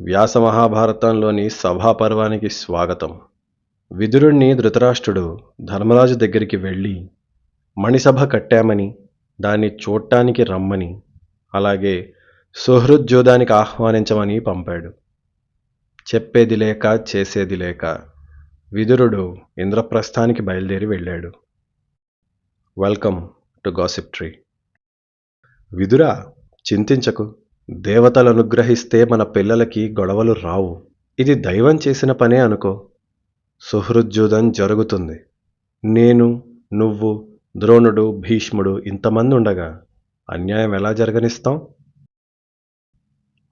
వ్యాస మహాభారతంలోని సభాపర్వానికి స్వాగతం. విదురుణ్ణి ధృతరాష్ట్రుడు ధర్మరాజు దగ్గరికి వెళ్ళి మణిసభ కట్టామని, దాన్ని చూడటానికి రమ్మని, అలాగే సుహృద్యోధానికి ఆహ్వానించమని పంపాడు. చెప్పేది లేక చేసేది లేక విదురుడు ఇంద్రప్రస్థానికి బయలుదేరి వెళ్ళాడు. Welcome to gossip tree. విదురా, చింతించకు. దేవతలు అనుగ్రహిస్తే మన పిల్లలకి గొడవలు రావు. ఇది దైవం చేసిన పనే అనుకో. సుహృద్యుధం జరుగుతుంది. నేను, నువ్వు, ద్రోణుడు, భీష్ముడు ఇంతమంది ఉండగా అన్యాయం ఎలా జరగనిస్తాం?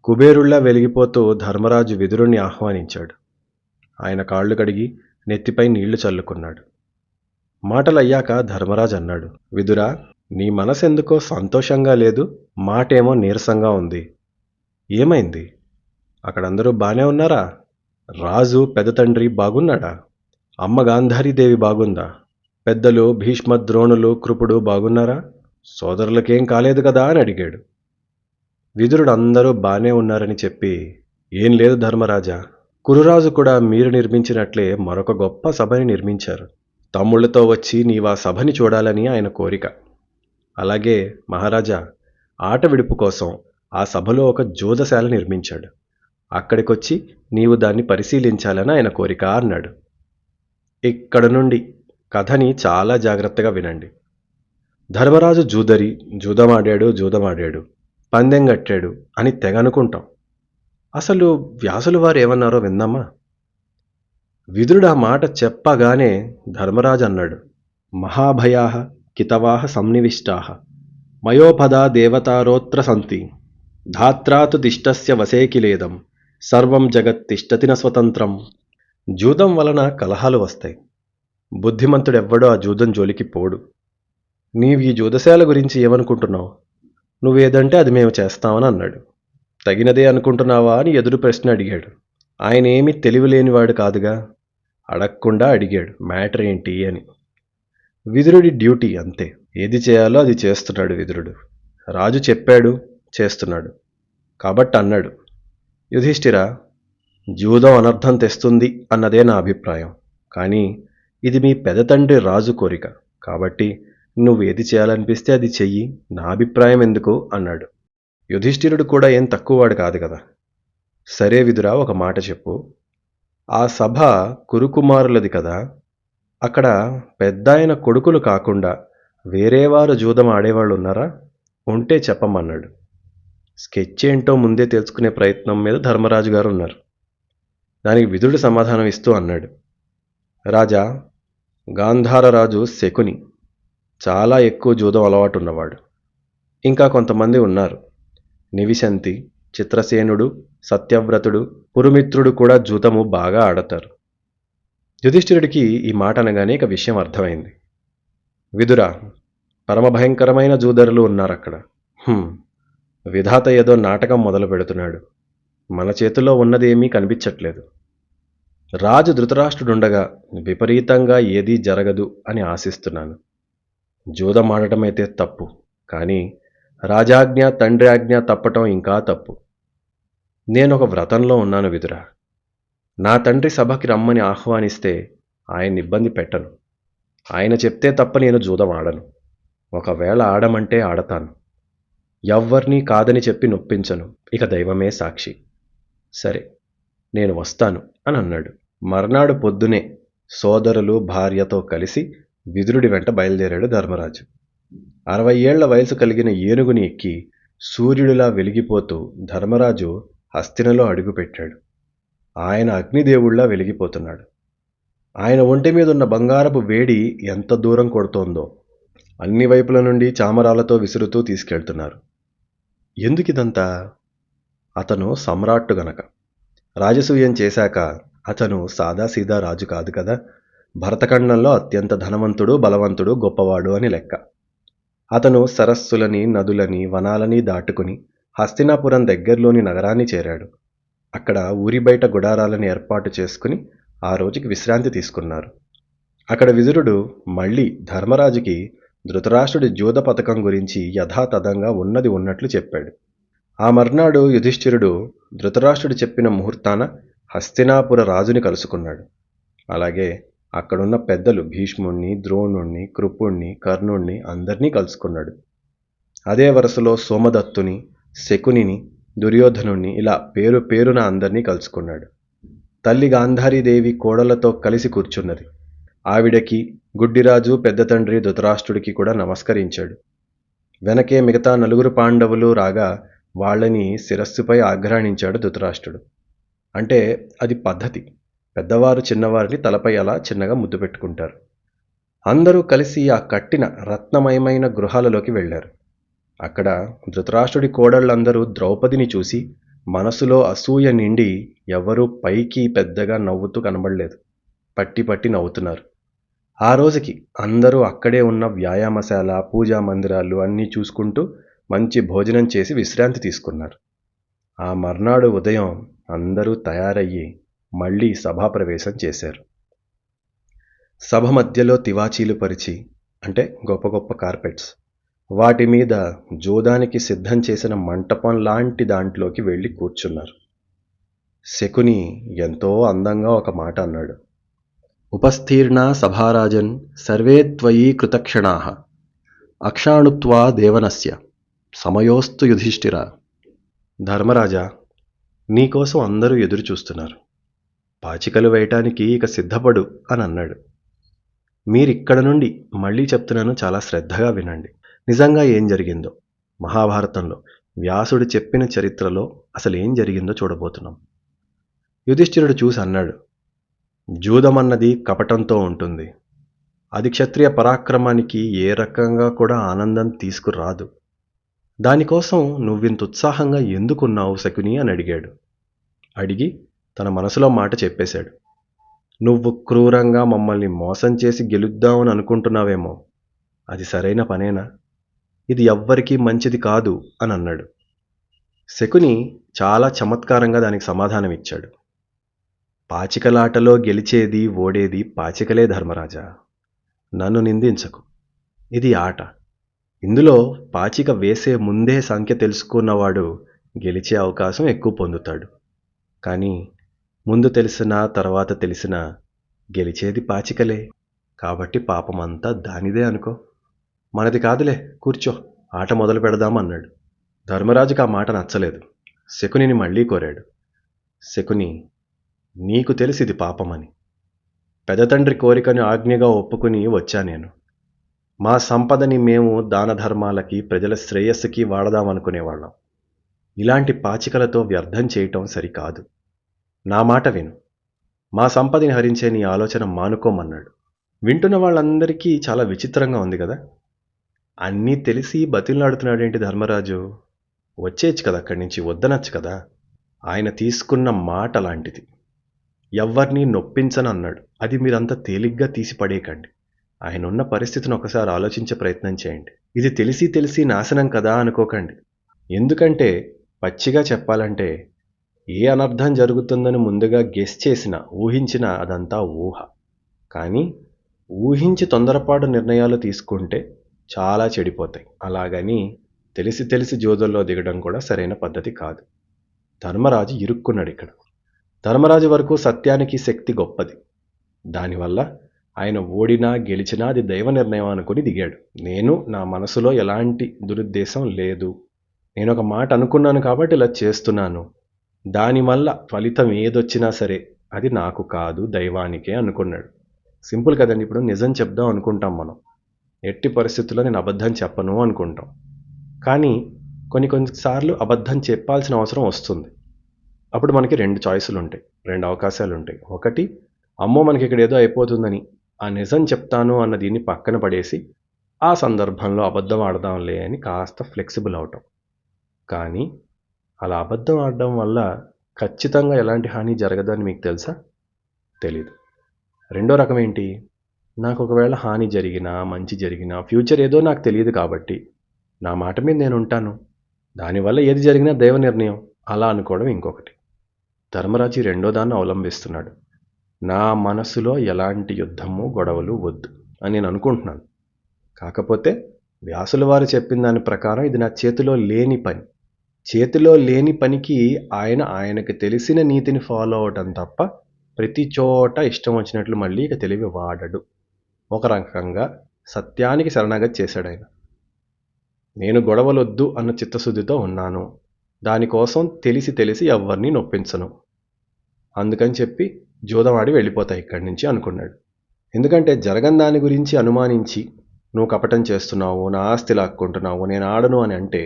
కుబేరుళ్లా వెలిగిపోతూ ధర్మరాజు విదురుణ్ణి ఆహ్వానించాడు. ఆయన కాళ్ళు కడిగి నెత్తిపై నీళ్లు చల్లుకున్నాడు. మాటలయ్యాక ధర్మరాజు అన్నాడు, విదురా, నీ మనసెందుకో సంతోషంగా లేదు, మాటేమో నీరసంగా ఉంది. ఏమైంది? అక్కడందరూ బానే ఉన్నారా? రాజు పెద్ద తండ్రి బాగున్నాడా? అమ్మ గాంధారీదేవి బాగుందా? పెద్దలు భీష్మ, ద్రోణులు, కృపుడు బాగున్నారా? సోదరులకేం కాలేదు కదా అని అడిగాడు. విదురుడు అందరూ బానే ఉన్నారని చెప్పి, ఏం లేదు ధర్మరాజా, కురురాజు కూడా మీరు నిర్మించినట్లే మరొక గొప్ప సభని నిర్మించారు. తమ్ముళ్లతో వచ్చి నీవా సభని చూడాలని ఆయన కోరిక. అలాగే మహారాజా, ఆట విడుపు కోసం ఆ సభలో ఒక జోదశాల నిర్మించాడు. అక్కడికొచ్చి నీవు దాన్ని పరిశీలించాలని ఆయన కోరిక అన్నాడు. ఇక్కడ నుండి కథని చాలా జాగ్రత్తగా వినండి. ధర్మరాజు జూదమాడాడు, పందెం కట్టాడు అని తెగ అనుకుంటాం. అసలు వ్యాసులు వారు ఏమన్నారో విందామా? విదురుడు ఆ మాట చెప్పగానే ధర్మరాజు అన్నాడు, మహాభయాః కితవాః సంనివిష్టాః మయోపదా దేవతారోత్ర సంతి ధాత్రాతు దిష్టస్య వసేకిలేదం సర్వం జగత్ తిష్టతి న స్వతంత్రం. జూదం వలన కలహాలు వస్తాయి. బుద్ధిమంతుడెవ్వడో ఆ జూదం జోలికి పోడు. నీవు ఈ జూదశాల గురించి ఏమనుకుంటున్నావు? నువ్వేదంటే అది మేము చేస్తామని అన్నాడు. తగినదే అనుకుంటున్నావా అని ఎదురు ప్రశ్న అడిగాడు. ఆయన ఏమీ తెలివిలేనివాడు కాదుగా, అడగకుండా అడిగాడు మ్యాటర్ ఏంటి అని. విదురుడి డ్యూటీ అంతే. ఏది చేయాలో అది చేస్తున్నాడు విదురుడు. రాజు చెప్పాడు, చేస్తున్నాడు. కాబట్టి అన్నాడు, యుధిష్ఠిరా, జూదం అనర్థం తెస్తుంది అన్నదే నా అభిప్రాయం. కానీ ఇది మీ పెదతండ్రి రాజు కోరిక. కాబట్టి నువ్వేది చేయాలనిపిస్తే అది చెయ్యి, నా అభిప్రాయం ఎందుకు అన్నాడు. యుధిష్ఠిరుడు కూడా ఏం తక్కువవాడు కాదు కదా. సరే విదురా, ఒక మాట చెప్పు. ఆ సభ కురుకుమారులది కదా. అక్కడ పెద్దాయన కొడుకులు కాకుండా వేరేవారు జూదం ఆడేవాళ్ళు ఉన్నారా? ఉంటే చెప్పమన్నాడు. స్కెచ్ ఏంటో ముందే తెలుసుకునే ప్రయత్నం మీద ధర్మరాజు గారు ఉన్నారు. దానికి విదురుడు సమాధానం ఇస్తూ అన్నాడు, రాజా, గాంధారరాజు శకుని చాలా ఎక్కువ జూదం అలవాటు ఉన్నవాడు. ఇంకా కొంతమంది ఉన్నారు. నివిశంతి, చిత్రసేనుడు, సత్యవ్రతుడు, పురుమిత్రుడు కూడా జూదము బాగా ఆడతారు. యుధిష్ఠిరుడికి ఈ మాట అనగానే ఇక విషయం అర్థమైంది. విదురా, పరమభయంకరమైన జూదరులు ఉన్నారక్కడ. విధాత ఏదో నాటకం మొదలు పెడుతున్నాడు. మన చేతిలో ఉన్నదేమీ కనిపించట్లేదు. రాజు ధృతరాష్ట్రుడుండగా విపరీతంగా ఏదీ జరగదు అని ఆశిస్తున్నాను. జూదం ఆడటమైతే తప్పు, కానీ రాజాజ్ఞ, తండ్రి ఆజ్ఞ తప్పటం ఇంకా తప్పు. నేనొక వ్రతంలో ఉన్నాను విదురా. నా తండ్రి సభకి రమ్మని ఆహ్వానిస్తే ఆయన్ని ఇబ్బంది పెట్టను. ఆయన చెప్తే తప్ప నేను జూదం ఆడను. ఒకవేళ ఆడమంటే ఆడతాను. ఎవ్వర్నీ కాదని చెప్పి నొప్పించను. ఇక దైవమే సాక్షి. సరే, నేను వస్తాను అని అన్నాడు. మర్నాడు పొద్దునే సోదరులు, భార్యతో కలిసి విదురుడి వెంట బయలుదేరాడు ధర్మరాజు. 60 ఏళ్ల వయసు కలిగిన ఏనుగుని ఎక్కి సూర్యుడిలా వెలిగిపోతూ ధర్మరాజు హస్తినలో అడుగుపెట్టాడు. ఆయన అగ్నిదేవుళ్లా వెలిగిపోతున్నాడు. ఆయన ఒంటి మీదున్న బంగారపు వేడి ఎంత దూరం కొడుతోందో. అన్ని వైపుల నుండి చామరాలతో విసురుతూ తీసుకెళ్తున్నారు. ఎందుకిదంతా? అతను సమ్రాట్టు గనక. రాజసూయం చేశాక అతను సాదాసీదా రాజు కాదు కదా. భరతఖండంలో అత్యంత ధనవంతుడు, బలవంతుడు, గొప్పవాడు అని లెక్క. అతను సరస్సులని, నదులని, వనాలని దాటుకుని హస్తినాపురం దగ్గరలోని నగరాన్ని చేరాడు. అక్కడ ఊరి బయట గుడారాలను ఏర్పాటు చేసుకుని ఆ రోజుకి విశ్రాంతి తీసుకున్నారు. అక్కడ విదురుడు మళ్ళీ ధర్మరాజుకి ధృతరాష్ట్రుడి జూద పథకం గురించి యథాతథంగా ఉన్నది ఉన్నట్లు చెప్పాడు. ఆ మర్నాడు యుధిష్ఠిరుడు ధృతరాష్ట్రుడు చెప్పిన ముహూర్తాన హస్తినాపుర రాజుని కలుసుకున్నాడు. అలాగే అక్కడున్న పెద్దలు భీష్ముణ్ణి, ద్రోణుణ్ణి, కృపుణ్ణి, కర్ణుణ్ణి అందర్నీ కలుసుకున్నాడు. అదే వరుసలో సోమదత్తుని, శకునిని, దుర్యోధనుణ్ణి ఇలా పేరు పేరున అందర్నీ కలుసుకున్నాడు. తల్లి గాంధారీదేవి కోడలతో కలిసి కూర్చున్నది. ఆవిడకి గుడ్డిరాజు పెద్ద తండ్రి ధృతరాష్ట్రుడికి కూడా నమస్కరించాడు. వెనకే మిగతా నలుగురు పాండవులు రాగా వాళ్ళని శిరస్సుపై ఆఘ్రాణించాడు ధృతరాష్ట్రుడు. అంటే అది పద్ధతి. పెద్దవారు చిన్నవారిని తలపై అలా చిన్నగా ముద్దు పెట్టుకుంటారు. అందరూ కలిసి ఆ కట్టిన రత్నమయమైన గృహాలలోకి వెళ్ళారు. అక్కడ ధృతరాష్ట్రుడి కోడళ్ళందరూ ద్రౌపదిని చూసి మనసులో అసూయ నిండి ఎవరూ పైకి పెద్దగా నవ్వుతూ కనబడలేదు. పట్టి పట్టి నవ్వుతున్నారు. ఆ రోజుకి అందరూ అక్కడే ఉన్న వ్యాయామశాల, పూజా మందిరాలు అన్నీ చూసుకుంటూ మంచి భోజనం చేసి విశ్రాంతి తీసుకున్నారు. ఆ మర్నాడు ఉదయం అందరూ తయారయ్యి మళ్ళీ సభాప్రవేశం చేశారు. సభ మధ్యలో తివాచీలు పరిచి, అంటే గొప్ప గొప్ప కార్పెట్స్, వాటి మీద జోదానికి సిద్ధం చేసిన మంటపం లాంటి దాంట్లోకి వెళ్ళి కూర్చున్నారు. శకుని ఎంతో అందంగా ఒక మాట అన్నాడు. ఉపస్థీర్ణా సభారాజన్ సర్వే త్వయి కృతక్షణాః అక్షాణుత్వా దేవనస్య సమయోస్తు యుధిష్ఠిర. ధర్మరాజా, నీకోసం అందరూ ఎదురు చూస్తున్నారు. పాచికలు వేయటానికి ఇక సిద్ధపడు అని అన్నాడు. మీరిక్కడ నుండి మళ్ళీ చెప్తున్నాను, చాలా శ్రద్ధగా వినండి. నిజంగా ఏం జరిగిందో, మహాభారతంలో వ్యాసుడు చెప్పిన చరిత్రలో అసలు ఏం జరిగిందో చూడబోతున్నాం. యుధిష్ఠిరుడు చూసి అన్నాడు, జూదమన్నది కపటంతో ఉంటుంది. అది క్షత్రియ పరాక్రమానికి ఏ రకంగా కూడా ఆనందం తీసుకురాదు. దానికోసం నువ్వింత ఉత్సాహంగా ఎందుకున్నావు శకుని అని అడిగాడు. అడిగి తన మనసులో మాట చెప్పేశాడు. నువ్వు క్రూరంగా మమ్మల్ని మోసం చేసి గెలుద్దామని అనుకుంటున్నావేమో. అది సరైన పనేనా? ఇది ఎవ్వరికీ మంచిది కాదు అని అన్నాడు. శకుని చాలా చమత్కారంగా దానికి సమాధానం ఇచ్చాడు. పాచికలాటలో గెలిచేది ఓడేది పాచికలే ధర్మరాజా. నన్ను నిందించకు. ఇది ఆట. ఇందులో పాచిక వేసే ముందే సంఖ్య తెలుసుకున్నవాడు గెలిచే అవకాశం ఎక్కువ పొందుతాడు. కానీ ముందు తెలిసినా తర్వాత తెలిసినా గెలిచేది పాచికలే. కాబట్టి పాపమంతా దానిదే అనుకో. మనది కాదులే, కూర్చో, ఆట మొదలు పెడదామన్నాడు. ధర్మరాజుకు ఆ మాట నచ్చలేదు. శకునిని మళ్ళీ కోరాడు. శకుని, నీకు తెలిసిది పాపమని. పెదతండ్రి కోరికను ఆజ్ఞగా ఒప్పుకుని వచ్చా నేను. మా సంపదని మేము దాన ధర్మాలకి, ప్రజల శ్రేయస్సుకి వాడదామనుకునేవాళ్ళం. ఇలాంటి పాచికలతో వ్యర్థం చేయటం సరికాదు. నా మాట విను. మా సంపదని హరించే నీ ఆలోచన మానుకోమన్నాడు. వింటున్న వాళ్ళందరికీ చాలా విచిత్రంగా ఉంది కదా. అన్నీ తెలిసి బతిలాడుతున్నాడేంటి ధర్మరాజు? వచ్చేయచ్చు కదా అక్కడి నుంచి, వద్దనచ్చు కదా. ఆయన తీసుకున్న మాట లాంటిది. ఎవ్వరినీ నొప్పించనన్నాడు. అది మీరంతా తేలిగ్గా తీసి పడేయకండి. ఆయన ఉన్న పరిస్థితిని ఒకసారి ఆలోచించే ప్రయత్నం చేయండి. ఇది తెలిసి తెలిసి నాశనం కదా అనుకోకండి. ఎందుకంటే పచ్చిగా చెప్పాలంటే ఏ అనర్థం జరుగుతుందని ముందుగా గెస్ చేసినా, ఊహించినా అదంతా ఊహ. కానీ ఊహించి తొందరపాటు నిర్ణయాలు తీసుకుంటే చాలా చెడిపోతాయి. అలాగని తెలిసి తెలిసి జోదల్లో దిగడం కూడా సరైన పద్ధతి కాదు. ధర్మరాజు ఇరుక్కున్నాడు ఇక్కడ. ధర్మరాజు వరకు సత్యానికి శక్తి గొప్పది. దానివల్ల ఆయన ఓడినా గెలిచినా అది దైవ నిర్ణయం అనుకుని దిగాడు. నేను నా మనసులో ఎలాంటి దురుద్దేశం లేదు. నేను ఒక మాట అనుకున్నాను కాబట్టి ఇలా చేస్తున్నాను. దానివల్ల ఫలితం ఏదొచ్చినా సరే అది నాకు కాదు, దైవానికే అనుకున్నాడు. సింపుల్ కదండి. ఇప్పుడు నిజం చెప్దాం అనుకుంటాం మనం. ఎట్టి పరిస్థితుల్లో నేను అబద్ధం చెప్పను అనుకుంటాం. కానీ కొన్నిసార్లు అబద్ధం చెప్పాల్సిన అవసరం వస్తుంది. అప్పుడు మనకి 2 చాయిస్లు ఉంటాయి, 2 అవకాశాలు ఉంటాయి. ఒకటి, అమ్మో మనకి ఇక్కడ ఏదో అయిపోతుందని ఆ నిజం చెప్తాను అన్న దీన్ని పక్కన పడేసి ఆ సందర్భంలో అబద్ధం ఆడదాంలే అని కాస్త ఫ్లెక్సిబుల్ అవటం. కానీ అలా అబద్ధం ఆడడం వల్ల ఖచ్చితంగా ఎలాంటి హాని జరగదని మీకు తెలుసా? తెలీదు. రెండో రకం ఏంటి? నాకు ఒకవేళ హాని జరిగినా మంచి జరిగినా ఫ్యూచర్ ఏదో నాకు తెలియదు కాబట్టి నా మాట మీద నేను ఉంటాను. దానివల్ల ఏది జరిగినా దైవ నిర్ణయం అలా అనుకోవడం ఇంకొకటి. ధర్మరాజు రెండో దాన్ని అవలంబిస్తున్నాడు. నా మనసులో ఎలాంటి యుద్ధము గొడవలు వద్దు అని నేను అనుకుంటున్నాను. కాకపోతే వ్యాసుల వారు చెప్పిన దాని ప్రకారం ఇది నా చేతిలో లేని పని. చేతిలో లేని పనికి ఆయనకి తెలిసిన నీతిని ఫాలో అవటం తప్ప ప్రతి చోట ఇష్టం వచ్చినట్లు మళ్ళీ ఇక తెలివి వాడడు. ఒక రకంగా సత్యానికి శరణాగతి చేశాడాయన. నేను గొడవలొద్దు అన్న చిత్తశుద్ధితో ఉన్నాను. దానికోసం తెలిసి ఎవ్వరినీ నొప్పించను. అందుకని చెప్పి జూదమాడి వెళ్ళిపోతా ఇక్కడి నుంచి అనుకున్నాడు. ఎందుకంటే జరగని దాని గురించి అనుమానించి నువ్వు కపటం చేస్తున్నావు, నా ఆస్తి లాక్కుంటున్నావు, నేను ఆడను అని అంటే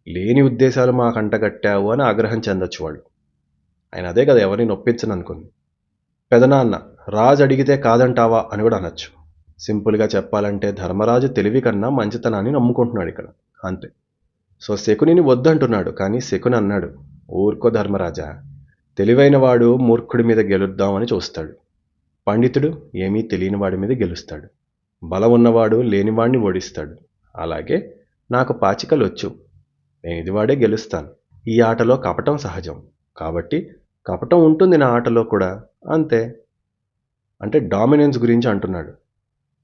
లేని ఉద్దేశాలు మాకు అంటగట్టావు అని ఆగ్రహం చెందొచ్చు వాడు. ఆయన అదే కదా ఎవరిని నొప్పించను అనుకుంది. పెదనాన్న రాజు అడిగితే కాదంటావా అని కూడా అనొచ్చు. సింపుల్గా చెప్పాలంటే ధర్మరాజు తెలివి కన్నా మంచితనాన్ని నమ్ముకుంటున్నాడు ఇక్కడ, అంతే. సో శకునిని వద్దంటున్నాడు, కానీ శకుని అన్నాడు, ఊరుకో ధర్మరాజా, తెలివైన వాడు మూర్ఖుడి మీద గెలుద్దామని చూస్తాడు, పండితుడు ఏమీ తెలియని వాడి మీద గెలుస్తాడు, బలం ఉన్నవాడు లేనివాడిని ఓడిస్తాడు. అలాగే నాకు పాచికలు వచ్చు, నేను ఇది వాడే గెలుస్తాను. ఈ ఆటలో కపటం సహజం, కాబట్టి కపటం ఉంటుంది నా ఆటలో కూడా, అంతే. అంటే డామినెన్స్ గురించి అంటున్నాడు.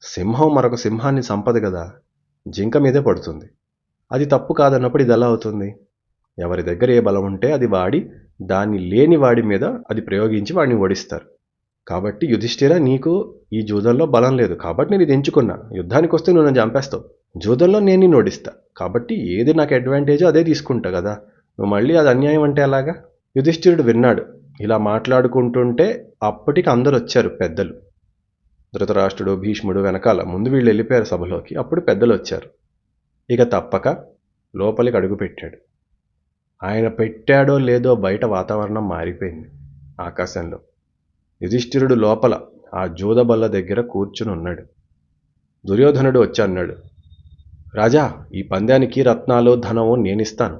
సింహం మరొక సింహాన్ని సంపద కదా, జింక మీదే పడుతుంది. అది తప్పు కాదన్నప్పుడు ఇది ఎలా అవుతుంది? ఎవరి దగ్గర ఏ బలం ఉంటే అది వాడి దాన్ని లేని వాడి మీద అది ప్రయోగించి వాడిని ఓడిస్తారు. కాబట్టి యుధిష్ఠిర, నీకు ఈ జూదంలో బలం లేదు కాబట్టి నేను ఇది ఎంచుకున్నా. యుద్ధానికి వస్తే నువ్వు నన్ను చంపేస్తావు, జూదంలో నేను నిన్ను ఓడిస్తా, కాబట్టి ఏది నాకు అడ్వాంటేజో అదే తీసుకుంటా కదా, నువ్వు మళ్ళీ అది అన్యాయం అంటే అలాగా? యుధిష్ఠిరుడు విన్నాడు. ఇలా మాట్లాడుకుంటుంటే అప్పటికి అందరు వచ్చారు పెద్దలు. ధృతరాష్ట్రుడు, భీష్ముడు వెనకాల, ముందు వీళ్ళు వెళ్ళిపోయారు సభలోకి, అప్పుడు పెద్దలు వచ్చారు. ఇక తప్పక లోపలికి అడుగుపెట్టాడు. ఆయన పెట్టాడో లేదో బయట వాతావరణం మారిపోయింది. ఆకాశంలో యుధిష్ఠిరుడు లోపల ఆ జూదబల్ల దగ్గర కూర్చుని ఉన్నాడు. దుర్యోధనుడు వచ్చి అన్నాడు, రాజా, ఈ పందానికి రత్నాలు ధనము నేనిస్తాను,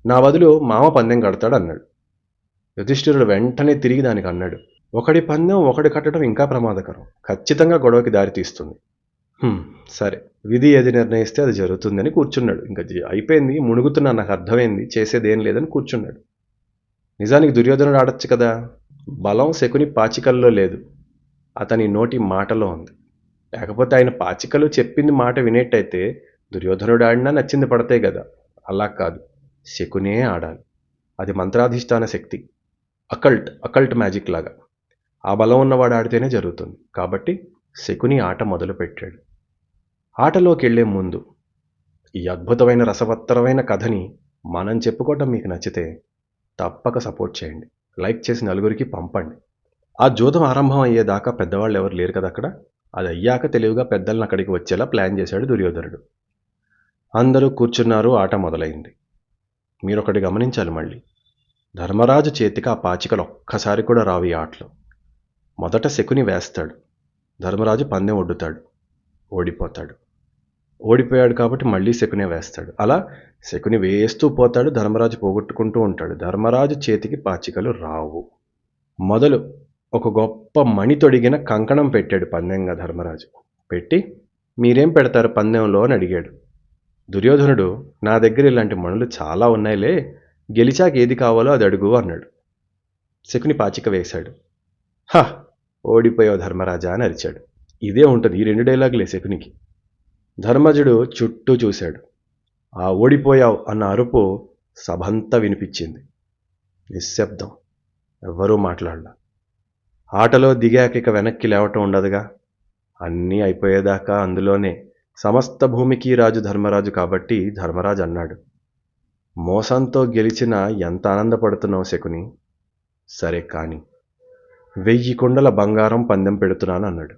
నా బదులు మామ పందెం కడతాడు అన్నాడు. యుధిష్ఠిరుడు వెంటనే తిరిగి దానికి అన్నాడు, ఒకడి పందెం ఒకటి కట్టడం ఇంకా ప్రమాదకరం, ఖచ్చితంగా గొడవకి దారితీస్తుంది. సరే, విధి ఏది నిర్ణయిస్తే అది జరుగుతుందని కూర్చున్నాడు. ఇంకా అయిపోయింది, మునుగుతున్నా, నాకు అర్థమైంది, చేసేదేం లేదని కూర్చున్నాడు. నిజానికి దుర్యోధనుడు ఆడొచ్చు కదా, బలం శకుని పాచికల్లో లేదు, అతని నోటి మాటలో ఉంది. లేకపోతే ఆయన పాచికలు చెప్పింది మాట వినేట్టయితే దుర్యోధనుడు ఆడినా నచ్చింది పడతాయి కదా. అలా కాదు, శకునే ఆడాలి. అది మంత్రాధిష్టాన శక్తి, అకల్ట్ మ్యాజిక్ లాగా. ఆ బలం ఉన్నవాడు ఆడితేనే జరుగుతుంది. కాబట్టి శకుని ఆట మొదలుపెట్టాడు. ఆటలోకి వెళ్లే ముందు ఈ అద్భుతమైన రసవత్తరమైన కథని మనం చెప్పుకోవటం మీకు నచ్చితే తప్పక సపోర్ట్ చేయండి, లైక్ చేసి నలుగురికి పంపండి. ఆ జూదం ఆరంభం అయ్యేదాకా పెద్దవాళ్ళు ఎవరు లేరు కదా అక్కడ. అది అయ్యాక తెలివిగా పెద్దలను అక్కడికి వచ్చేలా ప్లాన్ చేశాడు దుర్యోధనుడు. అందరూ కూర్చున్నారు, ఆట మొదలైంది. మీరొకటి గమనించాలి మళ్ళీ, ధర్మరాజు చేతికి ఆ పాచికలు ఒక్కసారి కూడా రావు ఈ ఆటలో. మొదట శకుని వేస్తాడు, ధర్మరాజు పందెం ఒడ్డుతాడు, ఓడిపోతాడు. ఓడిపోయాడు కాబట్టి మళ్ళీ శకునే వేస్తాడు. అలా శకుని వేస్తూ పోతాడు, ధర్మరాజు పోగొట్టుకుంటూ ఉంటాడు. ధర్మరాజు చేతికి పాచికలు రావు. మొదలు ఒక గొప్ప మణి తొడిగిన కంకణం పెట్టాడు పందెంగా ధర్మరాజు. పెట్టి, మీరేం పెడతారు పందెంలో అని అడిగాడు. దుర్యోధనుడు, నా దగ్గర ఇలాంటి మణులు చాలా ఉన్నాయిలే, గెలిచాక ఏది కావాలో అది అడుగు అన్నాడు. శకుని పాచిక వేశాడు. హా, ఓడిపోయావు ధర్మరాజా అని అరిచాడు. ఇదే ఉంటుంది, ఈ 2 డైలాగులే శకునికి. ధర్మజుడు చుట్టూ చూశాడు. ఆ ఓడిపోయావు అన్న అరుపు సభంతా వినిపించింది. నిశ్శబ్దం, ఎవ్వరూ మాట్లాడలా. ఆటలో దిగాక ఇక వెనక్కి లేవటం ఉండదుగా, అన్నీ అయిపోయేదాకా అందులోనే. సమస్త భూమికి రాజు ధర్మరాజు కాబట్టి ధర్మరాజు అన్నాడు, మోసంతో గెలిచిన ఎంత ఆనందపడుతున్నావు శకుని? సరే కాని 1000 కుండల బంగారం పందెం పెడుతున్నాను అన్నాడు.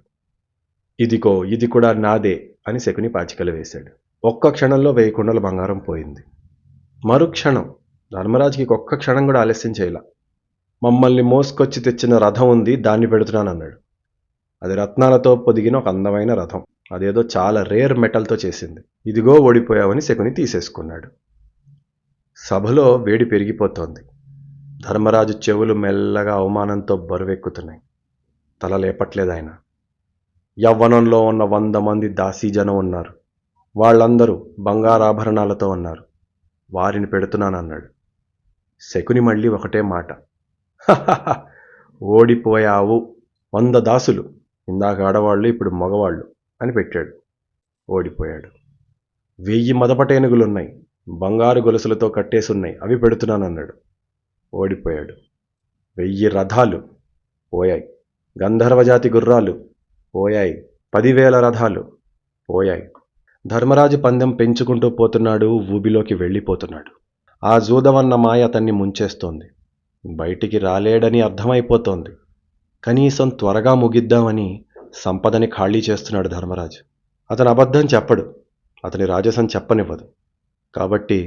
ఇదిగో ఇది కూడా నాదే అని శకుని పాచికలు వేశాడు. ఒక్క క్షణంలో 1000 కుండల బంగారం పోయింది. మరుక్షణం ధర్మరాజుకి ఒక్క క్షణం కూడా ఆలస్యం చేయలా. మమ్మల్ని మోసుకొచ్చి తెచ్చిన రథం ఉంది, దాన్ని పెడుతున్నాను అన్నాడు. అది రత్నాలతో పొదిగిన ఒక అందమైన రథం, అదేదో చాలా రేర్ మెటల్తో చేసింది. ఇదిగో ఓడిపోయావని శకుని తీసేసుకున్నాడు. సభలో వేడి పెరిగిపోతోంది. ధర్మరాజు చెవులు మెల్లగా అవమానంతో బరువెక్కుతున్నాయి. తల లేపట్లేదు ఆయన. యవ్వనంలో ఉన్న 100 మంది దాసీజనం ఉన్నారు, వాళ్ళందరూ బంగారాభరణాలతో ఉన్నారు, వారిని పెడుతున్నానన్నాడు. శకుని మళ్ళీ ఒకటే మాట, ఓడిపోయావు, 100 దాసులు, ఇందాక ఆడవాళ్ళు ఇప్పుడు మగవాళ్ళు అని పెట్టాడు. ఓడిపోయాడు. 1000 మదపటేనుగులున్నాయి, బంగారు గొలుసులతో కట్టేసున్నాయి, అవి పెడుతున్నానన్నాడు. ఓడిపోయాడు. 1000 రథాలు పోయాయి. గంధర్వజాతి గుర్రాలు పోయాయి. 10,000 రథాలు పోయాయి. ధర్మరాజు పందెం పెంచుకుంటూ పోతున్నాడు, ఊబిలోకి వెళ్ళిపోతున్నాడు. ఆ జూదమన్న మాయ అతన్ని ముంచేస్తోంది. బయటికి రాలేడని అర్థమైపోతోంది. కనీసం త్వరగా ముగిద్దామని సంపదని ఖాళీ చేస్తున్నాడు ధర్మరాజు. అతను అబద్ధం చెప్పడు, అతని రాజసం చెప్పనివ్వదు. కాబట్టి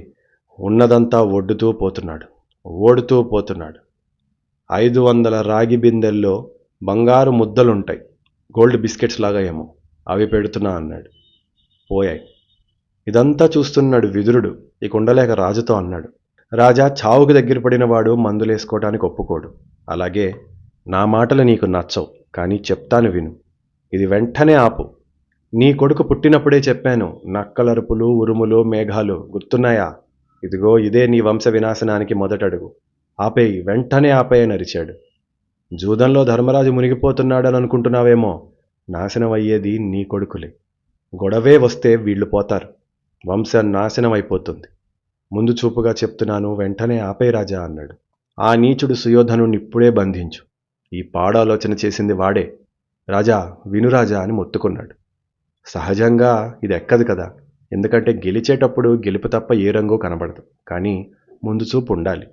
ఉన్నదంతా ఒడ్డుతూ పోతున్నాడు, ఓడుతూ పోతున్నాడు. 500 రాగి బిందెల్లో బంగారు ముద్దలుంటాయి, గోల్డ్ బిస్కెట్స్ లాగా ఏమో, అవి పెడుతున్నా అన్నాడు. పోయాయి. ఇదంతా చూస్తున్నాడు విదురుడు. ఇక ఉండలేక రాజుతో అన్నాడు, రాజా, చావుకు దగ్గర పడినవాడు మందులేసుకోవటానికి ఒప్పుకోడు. అలాగే నా మాటలు నీకు నచ్చవు, కానీ చెప్తాను విను. ఇది వెంటనే ఆపు. నీ కొడుకు పుట్టినప్పుడే చెప్పాను, నక్కలరుపులు, ఉరుములు, మేఘాలు గుర్తున్నాయా? ఇదిగో ఇదే నీ వంశ వినాశనానికి మొదటడుగు. ఆపేయి, వెంటనే ఆపేయని అరిచాడు. జూదంలో ధర్మరాజు మునిగిపోతున్నాడని అనుకుంటున్నావేమో, నాశనం అయ్యేది నీ కొడుకులే. గొడవే వస్తే వీళ్ళు పోతారు, వంశం నాశనం అయిపోతుంది. ముందు చూపుగా చెప్తున్నాను, వెంటనే ఆపే రాజా అన్నాడు. ఆ నీచుడు సుయోధనుణ్ణి ఇప్పుడే బంధించు. ఈ పాడు ఆలోచన చేసింది వాడే. రాజా, వినురాజా అని మొత్తుకున్నాడు. సహజంగా ఇది ఎక్కదు కదా, ఎందుకంటే గెలిచేటప్పుడు గెలుపు తప్ప ఏ రంగు కనబడదు. కానీ ముందు చూపు ఉండాలి.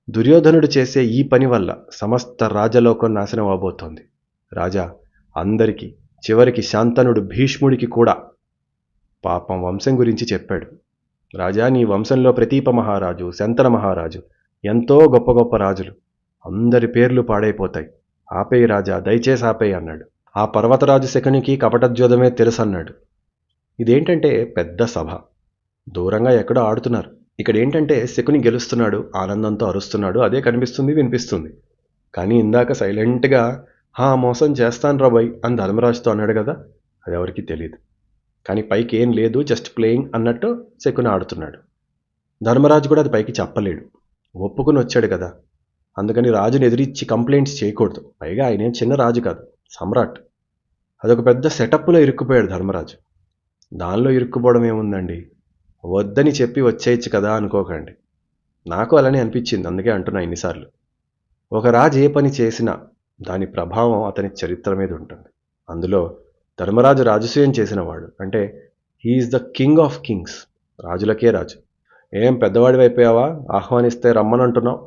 దుర్యోధనుడు చేసే ఈ పని వల్ల సమస్త రాజలోకం నాశనం అవబోతోంది. రాజా, అందరికీ, చివరికి శాంతనుడు భీష్ముడికి కూడా పాపం వంశం గురించి చెప్పాడు. రాజా, నీ వంశంలో ప్రతీప మహారాజు, శంతన మహారాజు, ఎంతో గొప్ప గొప్ప రాజులు, అందరి పేర్లు పాడైపోతాయి. ఆపేయి రాజా, దయచేసి ఆపేయి అన్నాడు. ఆ పర్వతరాజు శకునికి కపటోద్యోగమే తెలుసన్నాడు. ఇదేంటంటే పెద్ద సభ, దూరంగా ఎక్కడో ఆడుతున్నారు. ఇక్కడేంటంటే శకుని గెలుస్తున్నాడు, ఆనందంతో అరుస్తున్నాడు, అదే కనిపిస్తుంది, వినిపిస్తుంది. కానీ ఇందాక సైలెంట్గా మోసం చేస్తాను రాబోయ్ అని ధర్మరాజుతో అన్నాడు కదా, అది ఎవరికి తెలియదు. కానీ పైకి ఏం లేదు, జస్ట్ ప్లేయింగ్ అన్నట్టు శకుని ఆడుతున్నాడు. ధర్మరాజు కూడా అది పైకి చెప్పలేడు, ఒప్పుకుని వచ్చాడు కదా. అందుకని రాజుని ఎదిరించి కంప్లైంట్స్ చేయకూడదు. పైగా ఆయనేం చిన్న రాజు కాదు, సమ్రాట్. అదొక పెద్ద సెటప్లో ఇరుక్కుపోయాడు ధర్మరాజు. దానిలో ఇరుక్కుపోవడం ఏముందండి, వద్దని చెప్పి వచ్చేయచ్చు కదా అనుకోకండి. నాకు అలానే అనిపించింది, అందుకే అంటున్నా ఇన్నిసార్లు. ఒక రాజు ఏ పని చేసినా దాని ప్రభావం అతని చరిత్ర మీద ఉంటుంది. అందులో ధర్మరాజు రాజసూయం చేసినవాడు, అంటే he's the king of kings, రాజులకే రాజు. ఏం పెద్దవాడి అయిపోయావా, ఆహ్వానిస్తే రమ్మనంటున్నావు?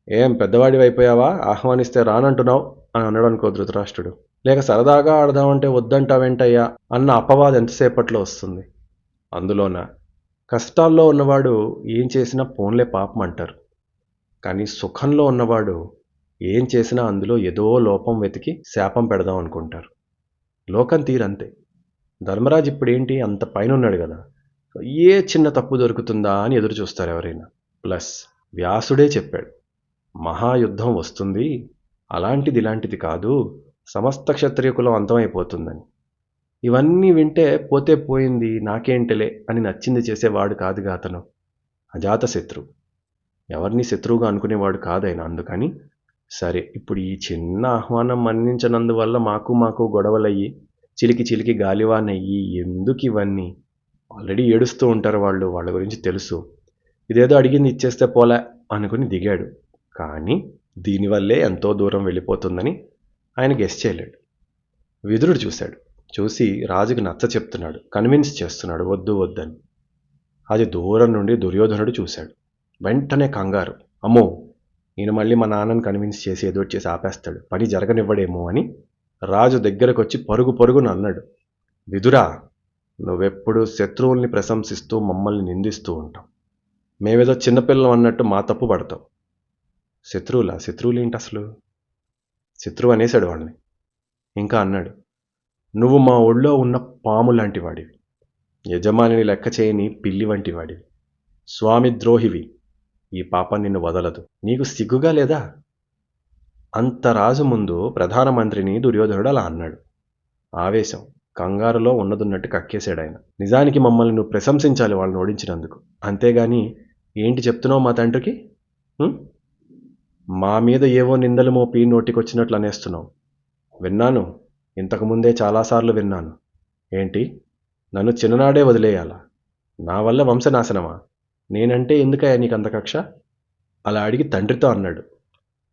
ఏం పెద్దవాడి అయిపోయావా, ఆహ్వానిస్తే రానంటున్నావు అని అన్నాడు అనుకో ధృతరాష్ట్రుడు. లేక సరదాగా ఆడదామంటే వద్దంటావేంటయ్యా అన్న అపవాదం ఎంతసేపట్లో వస్తుంది. అందులోన కష్టాల్లో ఉన్నవాడు ఏం చేసినా పోన్లే పాపం అంటారు. కానీ సుఖంలో ఉన్నవాడు ఏం చేసినా అందులో ఏదో లోపం వెతికి శాపం పెడదాం అనుకుంటారు. లోకం తీరంతే. ధర్మరాజు ఇప్పుడేంటి, అంత పైన ఉన్నాడు కదా, ఏ చిన్న తప్పు దొరుకుతుందా అని ఎదురు చూస్తారు ఎవరైనా. ప్లస్ వ్యాసుడే చెప్పాడు, మహాయుద్ధం వస్తుంది, అలాంటిది ఇలాంటిది కాదు, సమస్త క్షత్రియ కులం అంతమైపోతుందని. ఇవన్నీ వింటే పోతే పోయింది, నాకేంటలే అని నచ్చింది చేసేవాడు కాదుగా అతను. అజాతశత్రువు, ఎవరిని శత్రువుగా అనుకునేవాడు కాదైనా. అందుకని సరే, ఇప్పుడు ఈ చిన్న ఆహ్వానం మన్నించనందువల్ల మాకు గొడవలయ్యి చిలికి చిలికి గాలివానయ్యి ఎందుకు ఇవన్నీ? ఆల్రెడీ ఏడుస్తూ ఉంటారు వాళ్ళు, వాళ్ళ గురించి తెలుసు. ఇదేదో అడిగింది ఇచ్చేస్తే పోలే అనుకుని దిగాడు. కానీ దీనివల్లే ఎంతో దూరం వెళ్ళిపోతుందని ఆయన గెస్ చేయలేడు. విదురుడు చూశాడు. చూసి రాజుకి నచ్చ చెప్తున్నాడు, కన్విన్స్ చేస్తున్నాడు వద్దు వద్దని. అది దూరం నుండి దుర్యోధనుడు చూశాడు. వెంటనే కంగారు, అమ్మో ఈయన మళ్ళీ మా నాన్నని కన్విన్స్ చేసి ఏదో చేసి ఆపేస్తాడు, పని జరగనివ్వడేమో అని రాజు దగ్గరకు వచ్చి పరుగు పరుగున అన్నాడు, విదురా, నువ్వెప్పుడు శత్రువుల్ని ప్రశంసిస్తూ మమ్మల్ని నిందిస్తూ ఉంటావు. మేమేదో చిన్నపిల్లం అన్నట్టు మా తప్పు పడతావు. శత్రువులు ఏంటి అసలు? శత్రువు అనేశాడు వాళ్ళని. ఇంకా అన్నాడు, నువ్వు మా ఒళ్ళో ఉన్న పాము లాంటి వాడివి, యజమానిని లెక్క చేయని పిల్లి వంటి వాడివి, స్వామి ద్రోహివి, ఈ పాపం నిన్ను వదలదు, నీకు సిగ్గుగా లేదా? అంత రాజు ముందు ప్రధానమంత్రిని దుర్యోధనుడు అలా అన్నాడు. ఆవేశం, కంగారులో ఉన్నదున్నట్టు కక్కేశాడు ఆయన. నిజానికి మమ్మల్ని నువ్వు ప్రశంసించాలి వాళ్ళని ఓడించినందుకు, అంతేగాని ఏంటి చెప్తున్నావు మా తండ్రికి? మా మీద ఏవో నిందలు మోపి నోటికొచ్చినట్లు అనేస్తున్నావు. విన్నాను, ఇంతకుముందే చాలాసార్లు విన్నాను. ఏంటి, నన్ను చిన్ననాడే వదిలేయాలా? నా వల్ల వంశనాశనమా? నేనంటే ఎందుకయ్యా నీకంత కక్ష? అలా అడిగి తండ్రితో అన్నాడు.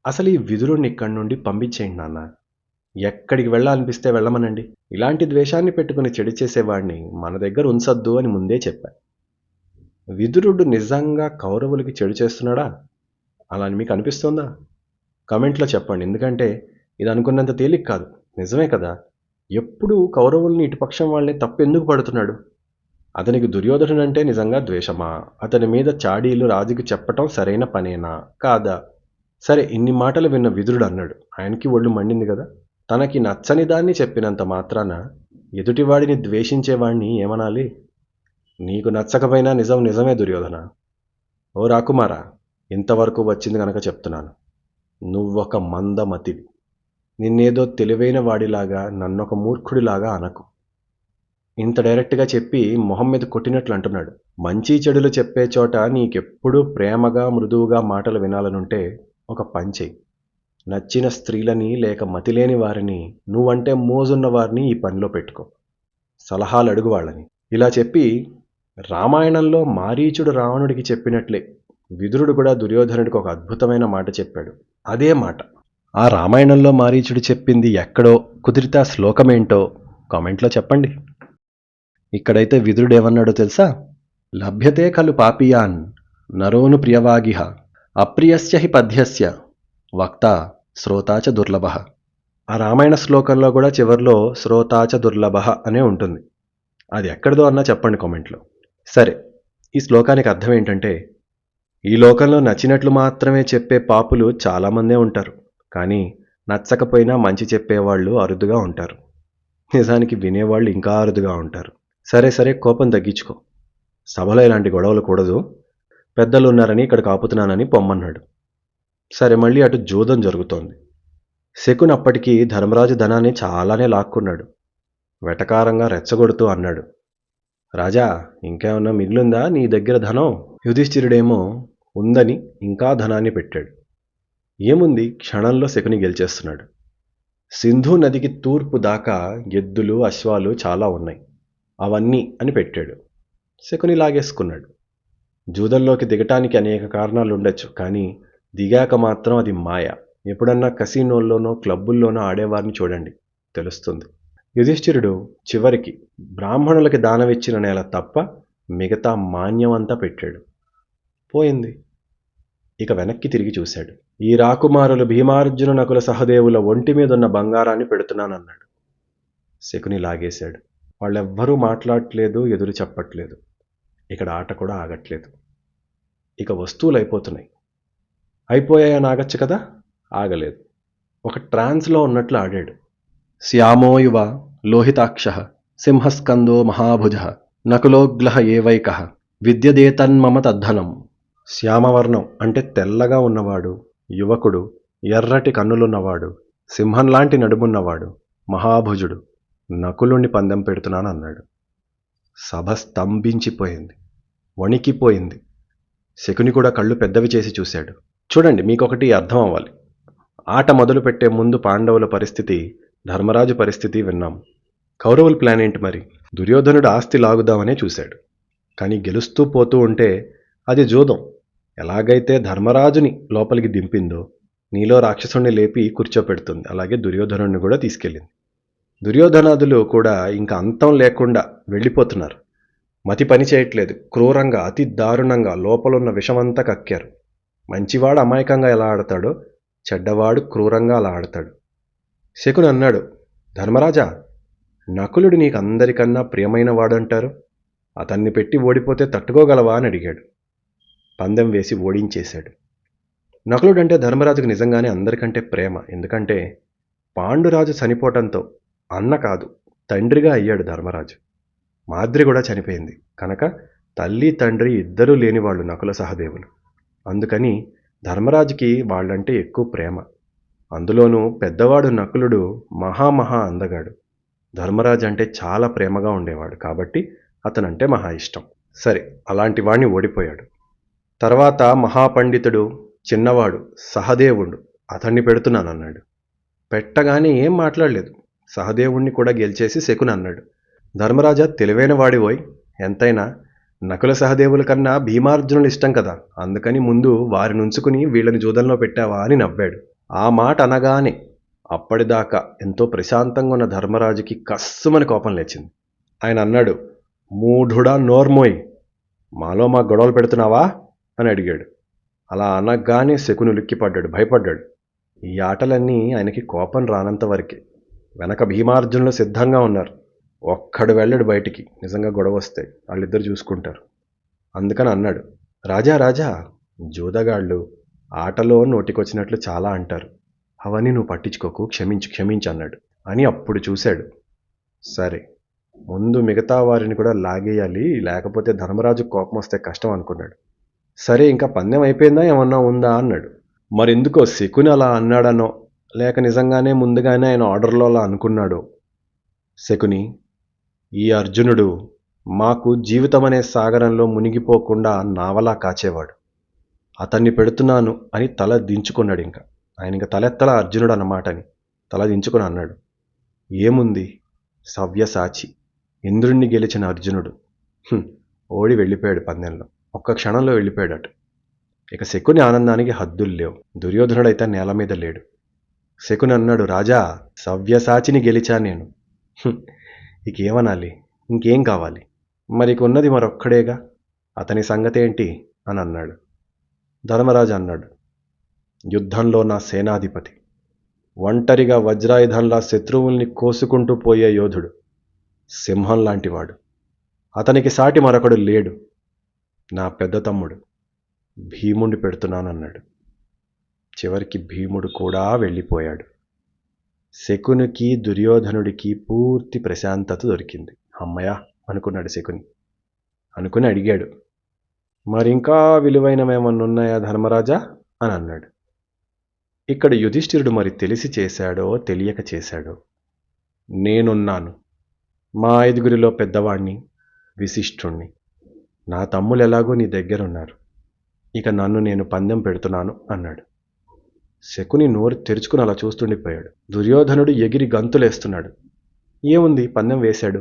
అసలు ఈ విదురుణ్ణి ఇక్కడి నుండి పంపించేయండి నాన్న. ఎక్కడికి వెళ్ళాలనిపిస్తే వెళ్ళమనండి. ఇలాంటి ద్వేషాన్ని పెట్టుకుని చెడు చేసేవాడిని మన దగ్గర ఉంచొద్దు అని ముందే చెప్పా. విదురుడు నిజంగా కౌరవులకి చెడు చేస్తున్నాడా? అలా అని మీకు అనిపిస్తోందా? కామెంట్లో చెప్పండి. ఎందుకంటే ఇది అనుకున్నంత తేలిక కాదు. నిజమే కదా! ఎప్పుడూ కౌరవుల్ని ఇటుపక్షం వాళ్ళని తప్పెందుకు పడుతున్నాడు? అతనికి దుర్యోధనుడంటే నిజంగా ద్వేషమా? అతని మీద చాడీలు రాజుకి చెప్పటం సరైన పనేనా? కాదా? సరే, ఇన్ని మాటలు విన్న విదురుడు అన్నాడు. ఆయనకి ఒళ్ళు మండింది కదా! తనకి నచ్చని దాన్ని చెప్పినంత మాత్రాన ఎదుటివాడిని ద్వేషించేవాణ్ణి ఏమనాలి? నీకు నచ్చకపోయినా నిజం నిజమే దుర్యోధన. ఓ రాకుమారా, ఇంతవరకు వచ్చింది గనక చెప్తున్నాను. నువ్వొక మందమతివి. నిన్నేదో తెలివైన వాడిలాగా నన్నొక మూర్ఖుడిలాగా అనకు. ఇంత డైరెక్ట్గా చెప్పి మొహం మీద కొట్టినట్లు అంటున్నాడు. మంచి చెడులు చెప్పే చోట నీకెప్పుడూ ప్రేమగా మృదువుగా మాటలు వినాలనుంటే ఒక పని చెయ్యి. నచ్చిన స్త్రీలని లేక మతిలేని వారిని, నువ్వంటే మోజున్న వారిని ఈ పనిలో పెట్టుకో. సలహాలు అడుగు వాళ్ళని. ఇలా చెప్పి రామాయణంలో మారీచుడు రావణుడికి చెప్పినట్లే విదురుడు కూడా దుర్యోధనుడికి ఒక అద్భుతమైన మాట చెప్పాడు. అదే మాట ఆ రామాయణంలో మారీచుడు చెప్పింది ఎక్కడో, కుదిరితే ఆ శ్లోకమేంటో కామెంట్లో చెప్పండి. ఇక్కడైతే విదురుడు ఏమన్నాడో తెలుసా? లభ్యతే ఖలు పాపియాన్ నరోను ప్రియవాగిహ అప్రియస్య హి పద్యస్య వక్త శ్రోతాచ దుర్లభ. ఆ రామాయణ శ్లోకంలో కూడా చివర్లో శ్రోతాచ దుర్లభ అనే ఉంటుంది. అది ఎక్కడిదో అన్నా చెప్పండి కామెంట్లో. సరే, ఈ శ్లోకానికి అర్థం ఏంటంటే, ఈ లోకంలో నచ్చినట్లు మాత్రమే చెప్పే పాపులు చాలామందే ఉంటారు. కానీ నచ్చకపోయినా మంచి చెప్పేవాళ్ళు అరుదుగా ఉంటారు. నిజానికి వినేవాళ్ళు ఇంకా అరుదుగా ఉంటారు. సరే సరే, కోపం తగ్గించుకో. సభలో ఇలాంటి గొడవలు కూడదు. పెద్దలు ఉన్నారని ఇక్కడ కాపుతున్నానని పొమ్మన్నాడు. సరే, మళ్ళీ అటు జూదం జరుగుతోంది. శకుని అప్పటికి ధర్మరాజు ధనాన్ని చాలానే లాక్కున్నాడు. వెటకారంగా రెచ్చగొడుతూ అన్నాడు, రాజా, ఇంకేమన్నా మిగిలిందా నీ దగ్గర ధనం? యుధిష్ఠిరుడేమో ఉందని ఇంకా ధనాన్ని పెట్టాడు. ఏముంది, క్షణంలో శకుని గెలిచేస్తున్నాడు. సింధు నదికి తూర్పు దాకా ఎద్దులు అశ్వాలు చాలా ఉన్నాయి, అవన్నీ అని పెట్టాడు. శకుని లాగేసుకున్నాడు. జూదంలోకి దిగటానికి అనేక కారణాలు ఉండొచ్చు, కానీ దిగాక మాత్రం అది మాయ. ఎప్పుడన్నా కసినోల్లోనో క్లబ్బుల్లోనో ఆడేవారిని చూడండి, తెలుస్తుంది. యుధిష్ఠిరుడు చివరికి బ్రాహ్మణులకి దానమిచ్చిన నేల తప్ప మిగతా మాన్యమంతా పెట్టాడు. పోయింది. ఇక వెనక్కి తిరిగి చూశాడు. ఈ రాకుమారులు భీమార్జున నకుల సహదేవుల ఒంటి మీదున్న బంగారాన్ని పెడుతున్నానన్నాడు. శకుని లాగేశాడు. వాళ్ళెవ్వరూ మాట్లాడట్లేదు, ఎదురు చెప్పట్లేదు. ఇక్కడ ఆట కూడా ఆగట్లేదు. ఇక వస్తువులు అయిపోతున్నాయి. అయిపోయాయని ఆగచ్చు కదా, ఆగలేదు. ఒక ట్రాన్స్లో ఉన్నట్లు ఆడాడు. శ్యామో యువ లోహితాక్ష సింహస్కందో మహాభుజ నకులోగ్లహ ఏవైక విద్యదేతన్మమ తద్ధనం. శ్యామవర్ణం అంటే తెల్లగా ఉన్నవాడు, యువకుడు, ఎర్రటి కన్నులున్నవాడు, సింహంలాంటి నడుమున్నవాడు, మహాభుజుడు, నకులుణ్ణి పందెం పెడుతున్నానన్నాడు. సభ స్తంభించిపోయింది, వణికిపోయింది. శకుని కూడా కళ్ళు పెద్దవి చేసి చూశాడు. చూడండి, మీకొకటి అర్థం అవ్వాలి. ఆట మొదలుపెట్టే ముందు పాండవుల పరిస్థితి, ధర్మరాజు పరిస్థితి విన్నాం. కౌరవుల ప్లాన్ ఏంటి మరి? దుర్యోధనుడు ఆస్తి లాగుదామనే చూశాడు. కానీ గెలుస్తూ పోతూ ఉంటే అది జూదం. ఎలాగైతే ధర్మరాజుని లోపలికి దింపిందో, నీలో రాక్షసుణ్ణి లేపి కూర్చోపెడుతుంది, అలాగే దుర్యోధనుడిని కూడా తీసుకెళ్ళింది. దుర్యోధనాదులు కూడా ఇంకా అంతం లేకుండా వెళ్ళిపోతున్నారు. మతి పని చేయట్లేదు. క్రూరంగా, అతి దారుణంగా లోపలున్న విషమంతా కక్కారు. మంచివాడు అమాయకంగా ఎలా ఆడతాడో, చెడ్డవాడు క్రూరంగా అలా ఆడతాడు. శకుని అన్నాడు, ధర్మరాజా, నకులుడు నీకు అందరికన్నా ప్రియమైన వాడంటారు. అతన్ని పెట్టి ఓడిపోతే తట్టుకోగలవా అని అడిగాడు. పందెం వేసి ఓడించేశాడు. నకులుడంటే ధర్మరాజుకు నిజంగానే అందరికంటే ప్రేమ. ఎందుకంటే పాండురాజు చనిపోవటంతో అన్న కాదు, తండ్రిగా అయ్యాడు ధర్మరాజు. మాద్రి కూడా చనిపోయింది కనుక తల్లి తండ్రి ఇద్దరూ లేనివాళ్ళు నకుల సహదేవులు. అందుకని ధర్మరాజుకి వాళ్ళంటే ఎక్కువ ప్రేమ. అందులోనూ పెద్దవాడు నకులుడు మహా అందగాడు. ధర్మరాజు అంటే చాలా ప్రేమగా ఉండేవాడు కాబట్టి అతనంటే మహా ఇష్టం. సరే, అలాంటి వాణ్ణి ఓడిపోయాడు. తర్వాత మహాపండితుడు, చిన్నవాడు సహదేవుడు, అతన్ని పెడుతున్నానన్నాడు. పెట్టగానే ఏం మాట్లాడలేదు. సహదేవుణ్ణి కూడా గెలిచేసి శకుని అన్నాడు, ధర్మరాజా, తెలివైన వాడివోయ్. ఎంతైనా నకుల సహదేవుల కన్నా భీమార్జునులు ఇష్టం కదా, అందుకని ముందు వారిని ఉంచుకుని వీళ్ళని జూదంలో పెట్టావా అని నవ్వాడు. ఆ మాట అనగానే అప్పటిదాకా ఎంతో ప్రశాంతంగా ఉన్న ధర్మరాజుకి కస్సుమని కోపం లేచింది. ఆయన అన్నాడు, మూఢుడా నోర్మోయ్, మాలో మా గొడవలు పెడుతున్నావా అని అడిగాడు. అలా అనగానే శకుని ఉలిక్కిపడ్డాడు, భయపడ్డాడు. ఈ ఆటలన్నీ ఆయనకి కోపం రానంత వరకే. వెనక భీమార్జునులు సిద్ధంగా ఉన్నారు. ఒక్కడు వెళ్ళాడు బయటికి, నిజంగా గొడవ వస్తే వాళ్ళిద్దరు చూసుకుంటారు. అందుకని అన్నాడు, రాజా రాజా, జూదగాళ్ళు ఆటలో నోటికొచ్చినట్లు చాలా అంటారు, అవన్నీ నువ్వు పట్టించుకోకు, క్షమించు క్షమించు అన్నాడు. అని అప్పుడు చూశాడు. సరే, ముందు మిగతా వారిని కూడా లాగేయాలి, లేకపోతే ధర్మరాజు కోపం వస్తే కష్టం అనుకున్నాడు. సరే, ఇంకా పందెం అయిపోయిందా, ఏమన్నా ఉందా అన్నాడు. మరెందుకో శకుని అలా అన్నాడనో లేక నిజంగానే ముందుగానే ఆయన ఆర్డర్లో అలా అనుకున్నాడో, శకుని, ఈ అర్జునుడు మాకు జీవితమనే సాగరంలో మునిగిపోకుండా నావలా కాచేవాడు. అతన్ని పెడుతున్నాను అని తల దించుకున్నాడు. ఆయన ఇంకా తలెత్తల అర్జునుడు అన్నమాటని తల దించుకుని అన్నాడు, ఏముంది, సవ్యసాచి ఇంద్రుణ్ణి గెలిచిన అర్జునుడు ఓడి వెళ్ళిపోయాడు పందెంలో, ఒక్క క్షణంలో వెళ్ళిపోయాడట. ఇక శకుని ఆనందానికి హద్దులు లేవు. దుర్యోధనుడైతే నేల మీద లేడు. శకుని అన్నాడు, రాజా, సవ్యసాచిని గెలిచా నేను, ఇకేమనాలి, ఇంకేం కావాలి, మరికొన్నది మరొక్కడేగా, అతని సంగతేంటి అని అన్నాడు. ధర్మరాజు అన్నాడు, యుద్ధంలో నా సేనాధిపతి, ఒంటరిగా వజ్రాయుధంలా శత్రువుల్ని కోసుకుంటూ పోయే యోధుడు, సింహం లాంటివాడు, అతనికి సాటి మరొకడు లేడు, నా పెద్ద తమ్ముడు, భీముడిని పెడుతున్నానన్నాడు. చివరికి భీముడు కూడా వెళ్ళిపోయాడు. శకునికి దుర్యోధనుడికి పూర్తి ప్రశాంతత దొరికింది. అమ్మయ్య అనుకున్నాడు శకుని. అనుకుని అడిగాడు, మరింకా విలువైనవేమన్నున్నాయా ధర్మరాజా అని అన్నాడు. ఇక్కడ యుధిష్ఠిరుడు మరి తెలిసి చేశాడో తెలియక చేశాడో, నేనున్నాను, మా 5గురిలో పెద్దవాణ్ణి, విశిష్ఠుణ్ణి, నా తమ్ములు ఎలాగో నీ దగ్గరున్నారు, ఇక నన్ను నేను పందెం పెడుతున్నాను అన్నాడు. శకుని నోరు తెరుచుకుని అలా చూస్తుండిపోయాడు. దుర్యోధనుడు ఎగిరి గంతులేస్తున్నాడు. ఏముంది, పందెం వేశాడు,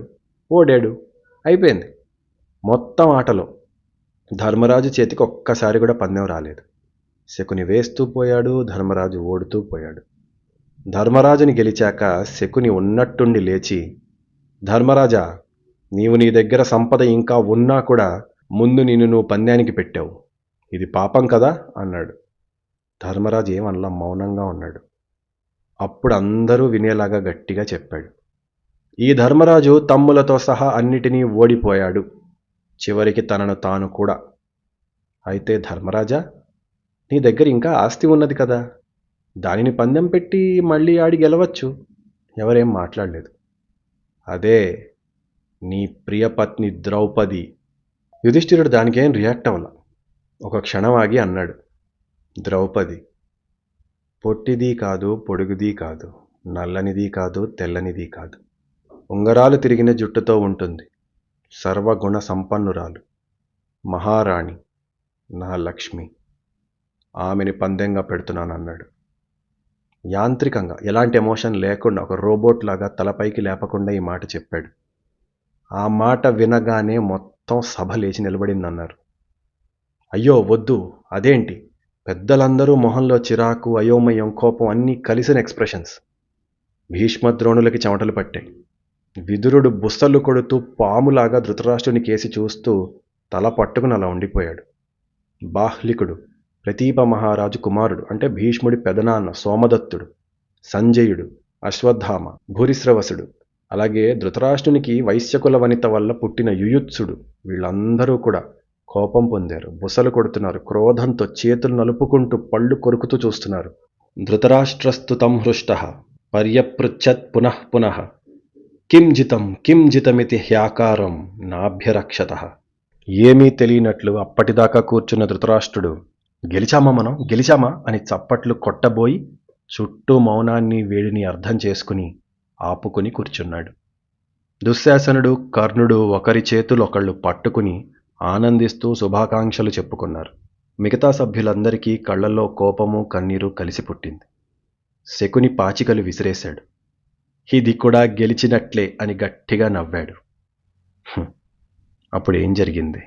ఓడాడు, అయిపోయింది. మొత్తం ఆటలో ధర్మరాజు చేతికి ఒక్కసారి కూడా పందెం రాలేదు. శకుని వేస్తూ పోయాడు, ధర్మరాజు ఓడుతూ పోయాడు. ధర్మరాజుని గెలిచాక శకుని ఉన్నట్టుండి లేచి, ధర్మరాజా, నీవు నీ దగ్గర సంపద ఇంకా ఉన్నా కూడా ముందు నిన్ను నువ్వు పందానికి పెట్టావు, ఇది పాపం కదా అన్నాడు. ధర్మరాజు ఏమనలా, మౌనంగా ఉన్నాడు. అప్పుడు అందరూ వినేలాగా గట్టిగా చెప్పాడు, ఈ ధర్మరాజు తమ్ములతో సహా అన్నిటినీ ఓడిపోయాడు, చివరికి తనను తాను కూడా. అయితే ధర్మరాజా, నీ దగ్గర ఇంకా ఆస్తి ఉన్నది కదా, దానిని పందెం పెట్టి మళ్ళీ ఆడి గెలవచ్చు. ఎవరేం మాట్లాడలేదు. అదే నీ ప్రియపత్ని ద్రౌపది. యుధిష్ఠిరుడు దానికేం రియాక్ట్ అవ్వాల. ఒక క్షణం ఆగి అన్నాడు, ద్రౌపది పొట్టిది కాదు, పొడుగుది కాదు, నల్లనిది కాదు, తెల్లనిది కాదు, ఉంగరాలు తిరిగిన జుట్టుతో ఉంటుంది, సర్వగుణ సంపన్నురాలు, మహారాణి, నా లక్ష్మి, ఆమెని పందెంగా పెడుతున్నానన్నాడు. యాంత్రికంగా, ఎలాంటి ఎమోషన్ లేకుండా, ఒక రోబోట్ లాగా తలపైకి లేపకుండా ఈ మాట చెప్పాడు. ఆ మాట వినగానే మొత్తం సభ లేచి నిలబడిందన్నారు. అయ్యో వద్దు, అదేంటి, పెద్దలందరూ మొహంలో చిరాకు, అయోమయం, కోపం అన్నీ కలిసిన ఎక్స్ప్రెషన్స్. భీష్మద్రోణులకి చెమటలు పట్టాయి. విదురుడు బుస్సలు కొడుతూ పాములాగా ధృతరాష్ట్రుని కేసి చూస్తూ తల పట్టుకుని అలా ఉండిపోయాడు. బాహ్లికుడు, ప్రతీప మహారాజు కుమారుడు, అంటే భీష్ముడి పెదనాన్న సోమదత్తుడు, సంజయుడు, అశ్వత్థామ, భూరిశ్రవసుడు, అలాగే ధృతరాష్ట్రునికి వైశ్యకుల వనిత వల్ల పుట్టిన యుయుత్సుడు, వీళ్ళందరూ కూడా కోపం పొందారు, బుసలు కొడుతున్నారు, క్రోధంతో చేతులు నలుపుకుంటూ పళ్ళు కొరుకుతూ చూస్తున్నారు. ధృతరాష్ట్రస్తుతం హృష్టః పర్యపృచ్ఛత్ పునః పునః కిం జితమితి హ్యాకారం నాభ్యరక్షతః. ఏమీ తెలియనట్లు అప్పటిదాకా కూర్చున్న ధృతరాష్ట్రుడు, గెలిచామా అని చప్పట్లు కొట్టబోయి చుట్టూ మౌనాన్ని వేడిని అర్థం చేసుకుని ఆపుకుని కూర్చున్నాడు. దుశ్శాసనుడు, కర్ణుడు ఒకరి చేతులు ఒకళ్ళు పట్టుకుని ఆనందిస్తూ శుభాకాంక్షలు చెప్పుకున్నారు. మిగతా సభ్యులందరికీ కళ్లలో కోపము, కన్నీరు కలిసి పుట్టింది. శకుని పాచికలు విసిరేశాడు. ఇది కూడా గెలిచినట్లే అని గట్టిగా నవ్వాడు. అప్పుడు ఏం జరిగింది?